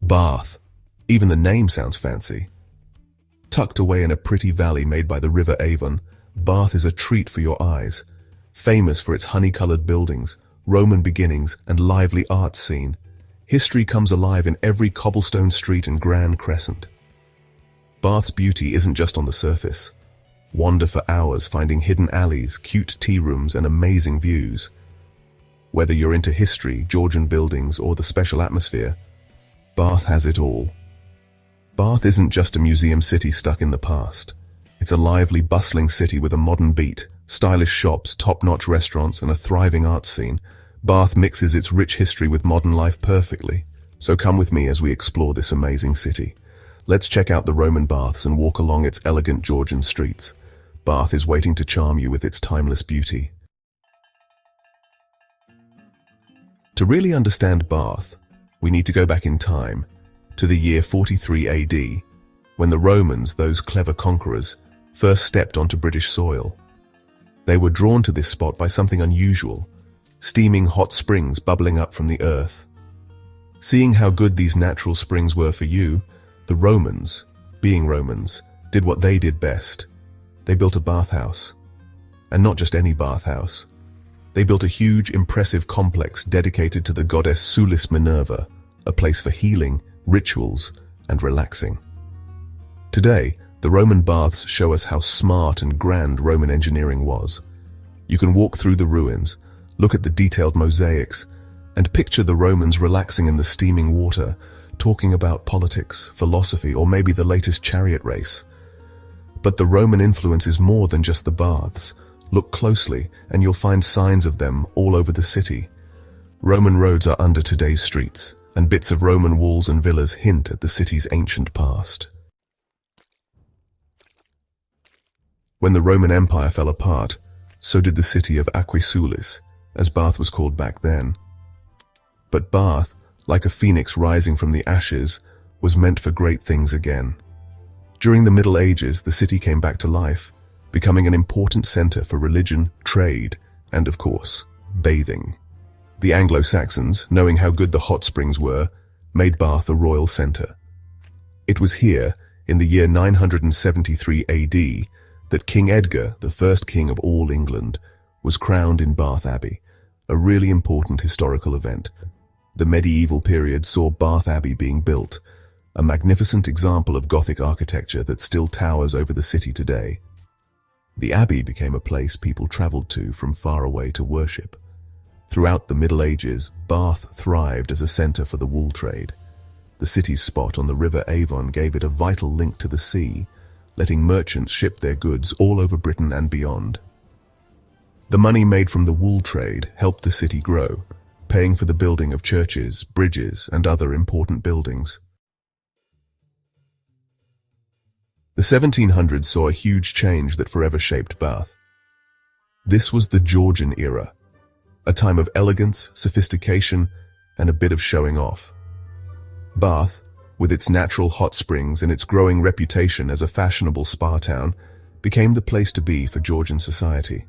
Bath. Even the name sounds fancy. Tucked away in a pretty valley made by the River Avon, Bath is a treat for your eyes. Famous for its honey-colored buildings, Roman beginnings, and lively art scene, history comes alive in every cobblestone street and grand crescent. Bath's beauty isn't just on the surface. Wander for hours finding hidden alleys, cute tea rooms, and amazing views. Whether you're into history, Georgian buildings, or the special atmosphere, Bath has it all. Bath isn't just a museum city stuck in the past. It's a lively, bustling city with a modern beat, stylish shops, top-notch restaurants, and a thriving arts scene. Bath mixes its rich history with modern life perfectly. So come with me as we explore this amazing city. Let's check out the Roman baths and walk along its elegant Georgian streets. Bath is waiting to charm you with its timeless beauty. To really understand Bath, we need to go back in time, to the year 43 AD, when the Romans, those clever conquerors, first stepped onto British soil. They were drawn to this spot by something unusual, steaming hot springs bubbling up from the earth. Seeing how good these natural springs were for you, the Romans, being Romans, did what they did best. They built a bathhouse. And not just any bathhouse. They built a huge, impressive complex dedicated to the goddess Sulis Minerva, a place for healing, rituals, and relaxing. Today, the Roman baths show us how smart and grand Roman engineering was. You can walk through the ruins, look at the detailed mosaics, and picture the Romans relaxing in the steaming water, talking about politics, philosophy, or maybe the latest chariot race. But the Roman influence is more than just the baths. Look closely, and you'll find signs of them all over the city. Roman roads are under today's streets, and bits of Roman walls and villas hint at the city's ancient past. When the Roman Empire fell apart, so did the city of Sulis, as Bath was called back then. But Bath, like a phoenix rising from the ashes, was meant for great things again. During the Middle Ages, the city came back to life, becoming an important center for religion, trade, and of course, bathing. The Anglo-Saxons, knowing how good the hot springs were, made Bath a royal center. It was here, in the year 973 AD, that King Edgar, the first king of all England, was crowned in Bath Abbey, a really important historical event. The medieval period saw Bath Abbey being built, a magnificent example of Gothic architecture that still towers over the city today. The Abbey became a place people traveled to from far away to worship. Throughout the Middle Ages, Bath thrived as a center for the wool trade. The city's spot on the River Avon gave it a vital link to the sea, letting merchants ship their goods all over Britain and beyond. The money made from the wool trade helped the city grow, paying for the building of churches, bridges, and other important buildings. The 1700s saw a huge change that forever shaped Bath. This was the Georgian era, a time of elegance, sophistication, and a bit of showing off. Bath, with its natural hot springs and its growing reputation as a fashionable spa town, became the place to be for Georgian society.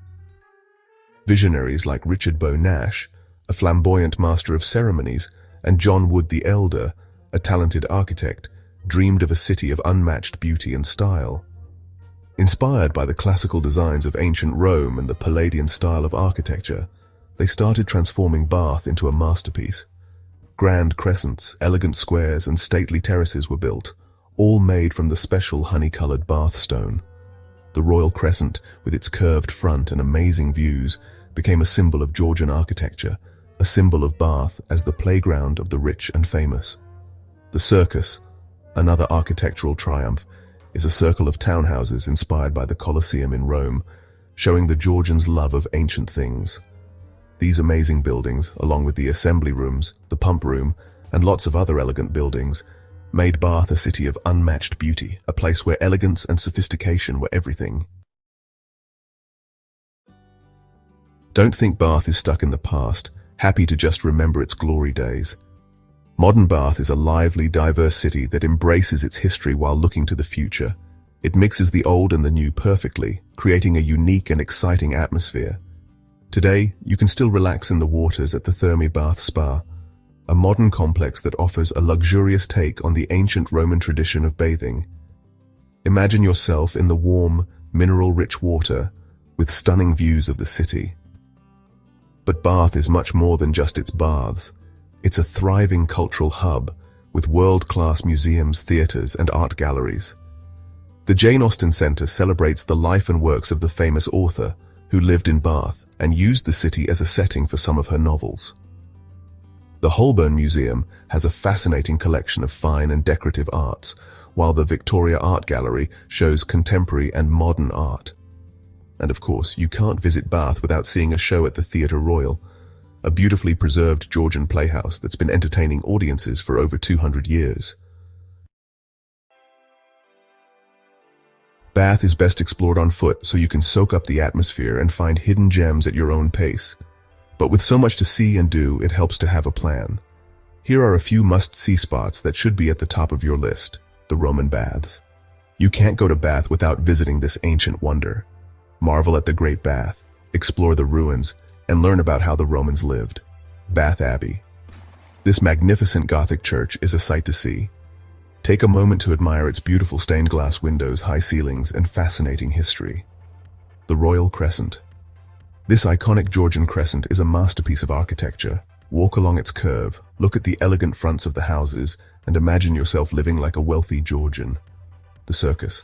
Visionaries like Richard Bow Nash, a flamboyant master of ceremonies, and John Wood the Elder, a talented architect, dreamed of a city of unmatched beauty and style. Inspired by the classical designs of ancient Rome and the Palladian style of architecture, they started transforming Bath into a masterpiece. Grand crescents, elegant squares, and stately terraces were built, all made from the special honey-colored Bath stone. The royal crescent, with its curved front and amazing views, became a symbol of Georgian architecture, a symbol of Bath as the playground of the rich and famous. The circus, another architectural triumph, is a circle of townhouses inspired by the Colosseum in Rome, showing the Georgians' love of ancient things. These amazing buildings, along with the assembly rooms, the pump room, and lots of other elegant buildings, made Bath a city of unmatched beauty, a place where elegance and sophistication were everything. Don't think Bath is stuck in the past, happy to just remember its glory days. Modern Bath is a lively, diverse city that embraces its history while looking to the future. It mixes the old and the new perfectly, creating a unique and exciting atmosphere. Today, you can still relax in the waters at the Thermi Bath Spa, a modern complex that offers a luxurious take on the ancient Roman tradition of bathing. Imagine yourself in the warm, mineral-rich water with stunning views of the city. But Bath is much more than just its baths. It's a thriving cultural hub with world-class museums, theaters, and art galleries. The Jane Austen Centre celebrates the life and works of the famous author who lived in Bath and used the city as a setting for some of her novels. The Holborn Museum has a fascinating collection of fine and decorative arts, while the Victoria Art Gallery shows contemporary and modern art. And of course, you can't visit Bath without seeing a show at the Theatre Royal, a beautifully preserved Georgian playhouse that's been entertaining audiences for over 200 years. Bath is best explored on foot so you can soak up the atmosphere and find hidden gems at your own pace. But with so much to see and do, it helps to have a plan. Here are a few must-see spots that should be at the top of your list. The Roman Baths. You can't go to Bath without visiting this ancient wonder. Marvel at the Great Bath, explore the ruins, and learn about how the Romans lived. Bath Abbey. This magnificent Gothic church is a sight to see. Take a moment to admire its beautiful stained glass windows, high ceilings, and fascinating history. The Royal Crescent. This iconic Georgian crescent is a masterpiece of architecture. Walk along its curve, look at the elegant fronts of the houses, and imagine yourself living like a wealthy Georgian. The Circus.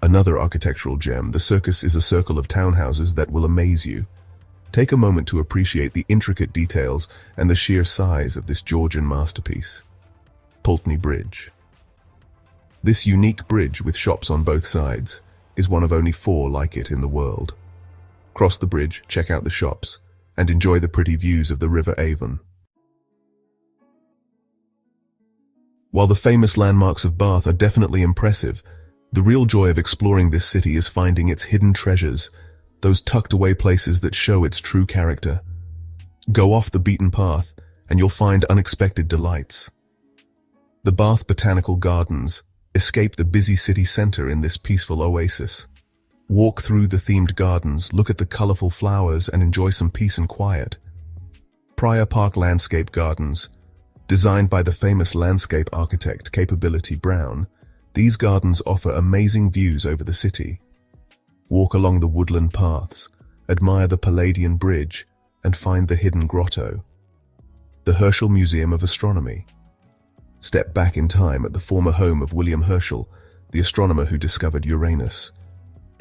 Another architectural gem, the Circus is a circle of townhouses that will amaze you. Take a moment to appreciate the intricate details and the sheer size of this Georgian masterpiece. Pulteney Bridge. This unique bridge with shops on both sides is one of only 4 like it in the world. Cross the bridge, check out the shops, and enjoy the pretty views of the River Avon. While the famous landmarks of Bath are definitely impressive, the real joy of exploring this city is finding its hidden treasures, those tucked-away places that show its true character. Go off the beaten path, and you'll find unexpected delights. The Bath Botanical Gardens. Escape the busy city centre in this peaceful oasis. Walk through the themed gardens, look at the colourful flowers, and enjoy some peace and quiet. Prior Park Landscape Gardens. Designed by the famous landscape architect Capability Brown, these gardens offer amazing views over the city. Walk along the woodland paths, admire the Palladian Bridge, and find the hidden grotto. The Herschel Museum of Astronomy. Step back in time at the former home of William Herschel, the astronomer who discovered Uranus.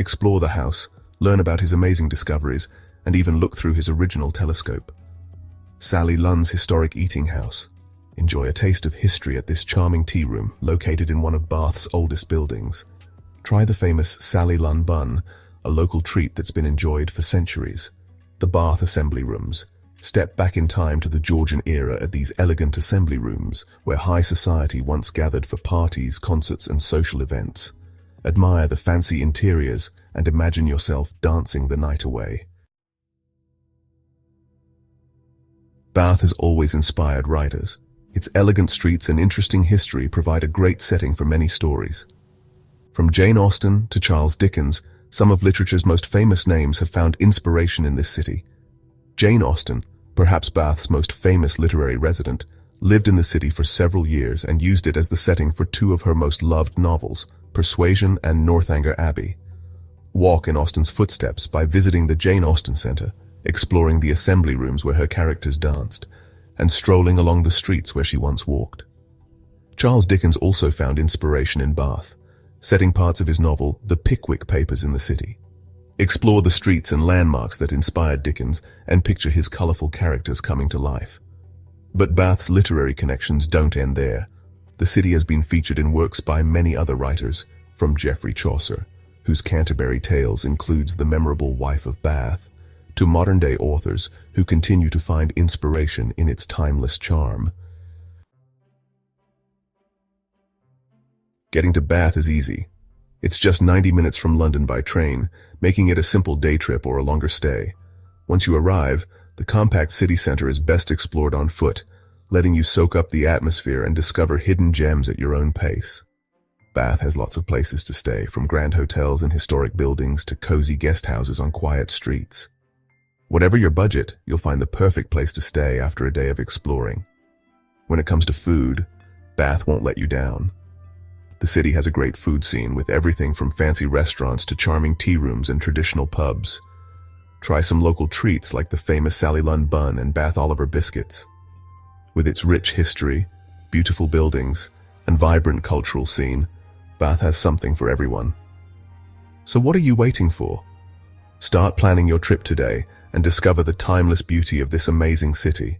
Explore the house, learn about his amazing discoveries, and even look through his original telescope. Sally Lunn's historic eating house. Enjoy a taste of history at this charming tea room located in one of Bath's oldest buildings. Try the famous Sally Lunn bun, a local treat that's been enjoyed for centuries. The Bath Assembly Rooms. Step back in time to the Georgian era at these elegant assembly rooms where high society once gathered for parties, concerts, and social events. Admire the fancy interiors and imagine yourself dancing the night away. Bath has always inspired writers. Its elegant streets and interesting history provide a great setting for many stories. From Jane Austen to Charles Dickens, some of literature's most famous names have found inspiration in this city. Jane Austen, perhaps Bath's most famous literary resident, lived in the city for several years and used it as the setting for 2 of her most loved novels, Persuasion and Northanger Abbey. Walk in Austen's footsteps by visiting the Jane Austen Centre, exploring the assembly rooms where her characters danced, and strolling along the streets where she once walked. Charles Dickens also found inspiration in Bath, setting parts of his novel The Pickwick Papers in the city. Explore the streets and landmarks that inspired Dickens and picture his colorful characters coming to life. But Bath's literary connections don't end there. The city has been featured in works by many other writers, from Geoffrey Chaucer, whose Canterbury Tales includes the memorable Wife of Bath, to modern-day authors who continue to find inspiration in its timeless charm. Getting to Bath is easy. It's just 90 minutes from London by train, making it a simple day trip or a longer stay. Once you arrive, the compact city centre is best explored on foot, letting you soak up the atmosphere and discover hidden gems at your own pace. Bath has lots of places to stay, from grand hotels and historic buildings to cozy guest houses on quiet streets. Whatever your budget, you'll find the perfect place to stay after a day of exploring. When it comes to food, Bath won't let you down. The city has a great food scene with everything from fancy restaurants to charming tea rooms and traditional pubs. Try some local treats like the famous Sally Lunn bun and Bath Oliver biscuits. With its rich history, beautiful buildings, and vibrant cultural scene, Bath has something for everyone. So what are you waiting for? Start planning your trip today and discover the timeless beauty of this amazing city.